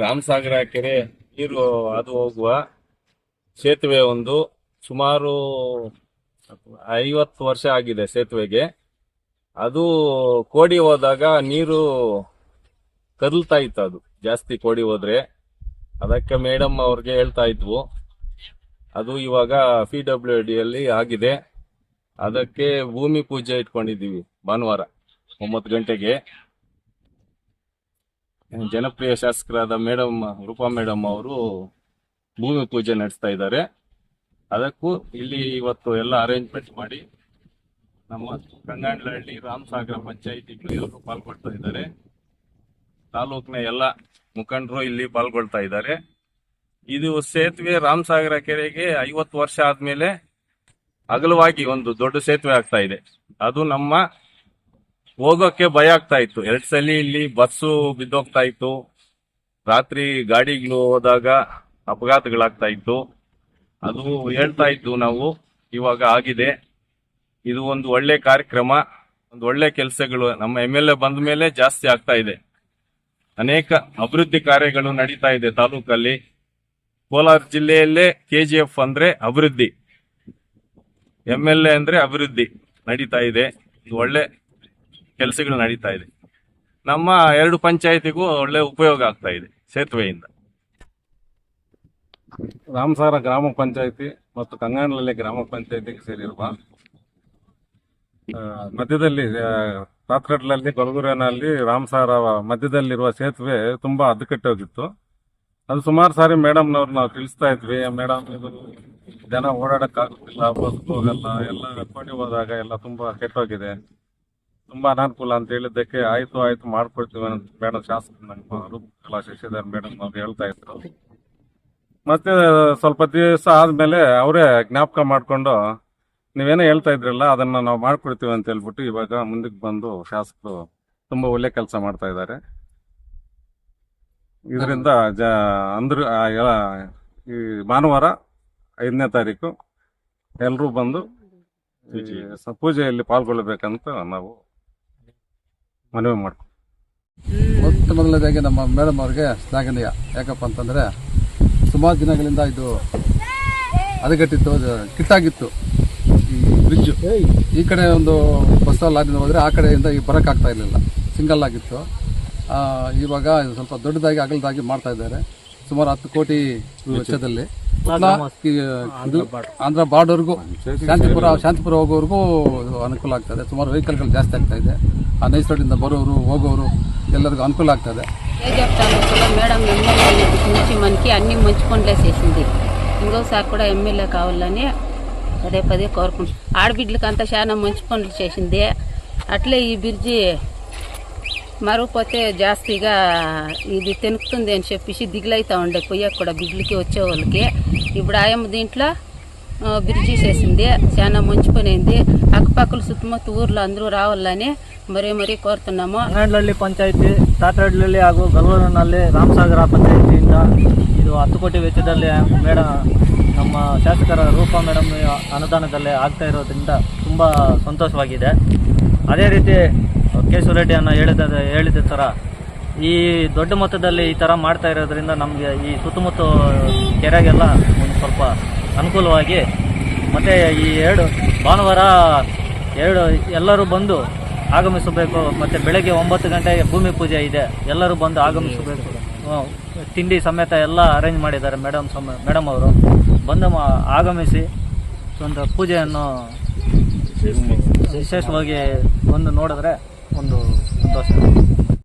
ರಾಮಸಾಗರ ಕೆರೆ ನೀರು ಹಾದು ಹೋಗುವ ಸೇತುವೆ ಒಂದು ಸುಮಾರು 50 ವರ್ಷ ಆಗಿದೆ ಸೇತುವೆಗೆ. ಅದು ಕೋಡಿ ಹೋದಾಗ ನೀರು ಕದಲ್ತಾ ಇತ್ತು. ಅದು ಜಾಸ್ತಿ ಕೋಡಿ ಹೋದ್ರೆ ಅದಕ್ಕೆ ಮೇಡಮ್ ಅವ್ರಿಗೆ ಹೇಳ್ತಾ ಇದ್ವು. ಅದು ಇವಾಗ PWD ಅಲ್ಲಿ ಆಗಿದೆ. ಅದಕ್ಕೆ ಭೂಮಿ ಪೂಜೆ ಇಟ್ಕೊಂಡಿದ್ದೀವಿ ಭಾನುವಾರ 9 ಗಂಟೆಗೆ. ಜನಪ್ರಿಯ ಶಾಸಕರಾದ ಮೇಡಮ್ ರೂಪಾ ಮೇಡಮ್ ಅವರು ಭೂಮಿ ಪೂಜೆ ನಡೆಸ್ತಾ ಇದ್ದಾರೆ. ಅದಕ್ಕೂ ಇಲ್ಲಿ ಇವತ್ತು ಎಲ್ಲ ಅರೇಂಜ್ಮೆಂಟ್ ಮಾಡಿ ನಮ್ಮ ಕಂಗಾಂಡ್ಲಹಳ್ಳಿ ರಾಮಸಾಗರ ಪಂಚಾಯಿತಿಗಳು ಎಲ್ಲರೂ ಪಾಲ್ಗೊಳ್ತಾ ಇದ್ದಾರೆ. ತಾಲೂಕಿನ ಎಲ್ಲ ಮುಖಂಡರು ಇಲ್ಲಿ ಪಾಲ್ಗೊಳ್ತಾ ಇದ್ದಾರೆ. ಇದು ಸೇತುವೆ ರಾಮಸಾಗರ ಕೆರೆಗೆ 50 ವರ್ಷ ಆದ್ಮೇಲೆ ಅಗಲವಾಗಿ ಒಂದು ದೊಡ್ಡ ಸೇತುವೆ ಆಗ್ತಾ ಇದೆ. ಅದು ನಮ್ಮ ಹೋಗೋಕೆ ಭಯ ಆಗ್ತಾ ಇತ್ತು. 2 ಸಲ ಇಲ್ಲಿ ಬಸ್ಸು ಬಿದ್ದೋಗ್ತಾ ಇತ್ತು. ರಾತ್ರಿ ಗಾಡಿಗಳು ಹೋದಾಗ ಅಪಘಾತಗಳಾಗ್ತಾ ಇತ್ತು. ಅದು ಹೇಳ್ತಾ ಇದ್ದು ನಾವು. ಇವಾಗ ಆಗಿದೆ. ಇದು ಒಂದು ಒಳ್ಳೆ ಕಾರ್ಯಕ್ರಮ, ಒಂದು ಒಳ್ಳೆ ಕೆಲಸಗಳು ನಮ್ಮ MLA ಬಂದ ಮೇಲೆ ಜಾಸ್ತಿ ಆಗ್ತಾ ಇದೆ. ಅನೇಕ ಅಭಿವೃದ್ಧಿ ಕಾರ್ಯಗಳು ನಡೀತಾ ಇದೆ ತಾಲೂಕಲ್ಲಿ. ಕೋಲಾರ ಜಿಲ್ಲೆಯಲ್ಲೇ KGF ಅಂದ್ರೆ ಅಭಿವೃದ್ಧಿ, MLA ಅಂದ್ರೆ ಅಭಿವೃದ್ಧಿ ನಡೀತಾ ಇದೆ. ಇದು ಒಳ್ಳೆ ಕೆಲಸಗಳು ನಡೀತಾ ಇದೆ. ನಮ್ಮ 2 ಪಂಚಾಯಿತಿಗೂ ಒಳ್ಳೆ ಉಪಯೋಗ ಆಗ್ತಾ ಇದೆ ಸೇತುವೆಯಿಂದ. ರಾಮಸಾಗರ ಗ್ರಾಮ ಪಂಚಾಯಿತಿ ಮತ್ತು ಕಂಗಾಂಡ್ಲಹಳ್ಳಿ ಗ್ರಾಮ ಪಂಚಾಯಿತಿಗೆ ಸೇರಿರುವ ಮಧ್ಯದಲ್ಲಿ ಪಾತ್ರಡ್ಲಲ್ಲಿ ಗೊಲಗುರನಲ್ಲಿ ರಾಮಸಾಗರ ಮಧ್ಯದಲ್ಲಿರುವ ಸೇತುವೆ ತುಂಬಾ ಹದಗೆಟ್ಟು ಹೋಗಿತ್ತು. ಅದು ಸುಮಾರು ಸಾರಿ ಮೇಡಮ್ನವ್ರು ನಾವು ತಿಳಿಸ್ತಾ ಇದ್ವಿ. ಮೇಡಮ್ ಇದು ಜನ ಓಡಾಡಕ್ಕಾಗುತ್ತಿಲ್ಲ, ಬಸ್ ಹೋಗಲ್ಲ, ಎಲ್ಲ ಕೋಡಿ ಹೋದಾಗ ಎಲ್ಲ ತುಂಬಾ ಕೆಟ್ಟೋಗಿದೆ, ತುಂಬಾ ಅನಾನುಕೂಲ ಅಂತ ಹೇಳಿದ್ದಕ್ಕೆ ಆಯ್ತು ಮಾಡ್ಕೊಡ್ತೀವಿ ಅಂತ ಮೇಡಮ್ ಶಾಸಕರು ನಮ್ಮ ರೂಪಕಲಾ ಶಶಿಧರ್ ಮೇಡಮ್ ಅವ್ರು ಹೇಳ್ತಾ ಇದ್ರು. ಮತ್ತೆ ಸ್ವಲ್ಪ ದಿವಸ ಆದ್ಮೇಲೆ ಅವರೇ ಜ್ಞಾಪಕ ಮಾಡ್ಕೊಂಡು ನೀವೇನೋ ಹೇಳ್ತಾ ಇದ್ರಲ್ಲ ಅದನ್ನ ನಾವು ಮಾಡ್ಕೊಡ್ತೀವಿ ಅಂತ ಹೇಳ್ಬಿಟ್ಟು ಇವಾಗ ಮುಂದಕ್ಕೆ ಬಂದು ಶಾಸಕರು ತುಂಬಾ ಒಳ್ಳೆ ಕೆಲಸ ಮಾಡ್ತಾ ಇದ್ದಾರೆ. ಇದರಿಂದ ಈ ಭಾನುವಾರ 5ನೇ ತಾರೀಕು ಎಲ್ಲರೂ ಬಂದು ಪೂಜೆಯಲ್ಲಿ ಪಾಲ್ಗೊಳ್ಳಬೇಕಂತ ನಾವು ಮನವಿ ಮಾಡ್ತೀವಿ. ಮೊದಲನೇದಾಗಿ ನಮ್ಮ ಮೇಡಮ್ ಅವ್ರಿಗೆ ಶ್ಲಾಘನೀಯ. ಯಾಕಪ್ಪ ಅಂತಂದ್ರೆ ಸುಮಾರು ದಿನಗಳಿಂದ ಇದು ಹದಗೆಟ್ಟಿತ್ತು, ಕಿಟ್ಟಾಗಿತ್ತು. ಈ ಬ್ರಿಡ್ಜ್ ಈ ಕಡೆ ಒಂದು ಬಸ್ ಲಾರಿನ ಹೋದ್ರೆ ಆ ಕಡೆಯಿಂದ ಈ ಬರೋಕ್ಕಾಗ್ತಾ ಇರಲಿಲ್ಲ, ಸಿಂಗಲ್ ಆಗಿತ್ತು. ಇವಾಗ ಸ್ವಲ್ಪ ದೊಡ್ಡದಾಗಿ ಅಗಲದಾಗಿ ಮಾಡ್ತಾ ಇದ್ದಾರೆ. ಸುಮಾರು 10 ಕೋಟಿ ವೆಚ್ಚದಲ್ಲಿ ಆಂಧ್ರ ಬಾರ್ಡರ್ಗೂ ಶಾಂತಿಪುರ ಹೋಗೋವರೆಗೂ ಅನುಕೂಲ ಆಗ್ತದೆ. ಸುಮಾರು ವೆಹಿಕಲ್ಗಳು ಜಾಸ್ತಿ ಆಗ್ತಾ ಇದೆ. ಆ ನೈಸ್ ರೋಡಿಂದ బరోరు ಹೋಗೋರು ಎಲ್ಲರಿಗೂ అనుకూల అవుతుంది. కేజీఎఫ్ తాలూకులో మేడం ఎమ్మెల్యే నుంచి మనకి అన్ని మంచి పనులే చేసింది. ఇంకోసారి కూడా ఎమ్మెల్యే కావాలని పదే కోరుకుంటున్నాం. ఆడబిడ్డలకంతా చాలా మంచి పనులు చేసింది. అట్లే ఈ బ్రిడ్జి మరుగుపోతే జాస్తిగా ఇది తెనుకుతుంది అని చెప్పేసి దిగులైతా ఉండే పోయాక కూడా బిడ్డలకి వచ్చే వాళ్ళకి. ఇప్పుడు ఆయమ్మ దీంట్లో బ్రిడ్జి చేసింది, చాలా మంచి పని అయింది. అక్కపక్కల ಸುತ್ತಮುತ್ತ ಊರ್లో అందరూ రావాలని ಮರಿ ಕೋರುತ್ತುನ್ನಾము. ಕಂಗಾಂಡ್ಲಹಳ್ಳಿ ಪಂಚಾಯಿತಿ, ತಾತರಹಳ್ಳಿ ಹಾಗೂ ಗಲೂರಿನಲ್ಲಿ ರಾಮಸಾಗರ ಪಂಚಾಯಿತಿಯಿಂದ ಇದು 10 ಕೋಟಿ ವೆಚ್ಚದಲ್ಲಿ ನಮ್ಮ ಶಾಸಕರ ರೂಪಾ ಮೇಡಮ್ ಅನುದಾನದಲ್ಲಿ ಆಗ್ತಾ ಇರೋದ್ರಿಂದ ತುಂಬ ಸಂತೋಷವಾಗಿದೆ. ಅದೇ ರೀತಿ ಕೇಶವರೆಡ್ಡಿಯನ್ನು ಹೇಳಿದ ಥರ ಈ ದೊಡ್ಡ ಮೊತ್ತದಲ್ಲಿ ಈ ಥರ ಮಾಡ್ತಾ ಇರೋದ್ರಿಂದ ನಮಗೆ ಈ ಸುತ್ತಮುತ್ತ ಕೆರೆಗೆಲ್ಲ ಒಂದು ಸ್ವಲ್ಪ ಅನುಕೂಲವಾಗಿ, ಮತ್ತು ಈ ಭಾನುವಾರ ಎಲ್ಲರೂ ಬಂದು ಆಗಮಿಸಬೇಕು. ಮತ್ತು ಬೆಳಗ್ಗೆ 9 ಗಂಟೆಗೆ ಭೂಮಿ ಪೂಜೆ ಇದೆ, ಎಲ್ಲರೂ ಬಂದು ಆಗಮಿಸಬೇಕು. ತಿಂಡಿ ಸಮೇತ ಎಲ್ಲ ಅರೇಂಜ್ ಮಾಡಿದ್ದಾರೆ ಮೇಡಮ್ ಅವರು. ಬಂದು ಆಗಮಿಸಿ ಒಂದು ಪೂಜೆಯನ್ನು ವಿಶೇಷವಾಗಿ ಬಂದು ನೋಡಿದ್ರೆ ಒಂದು ಸಂತೋಷ.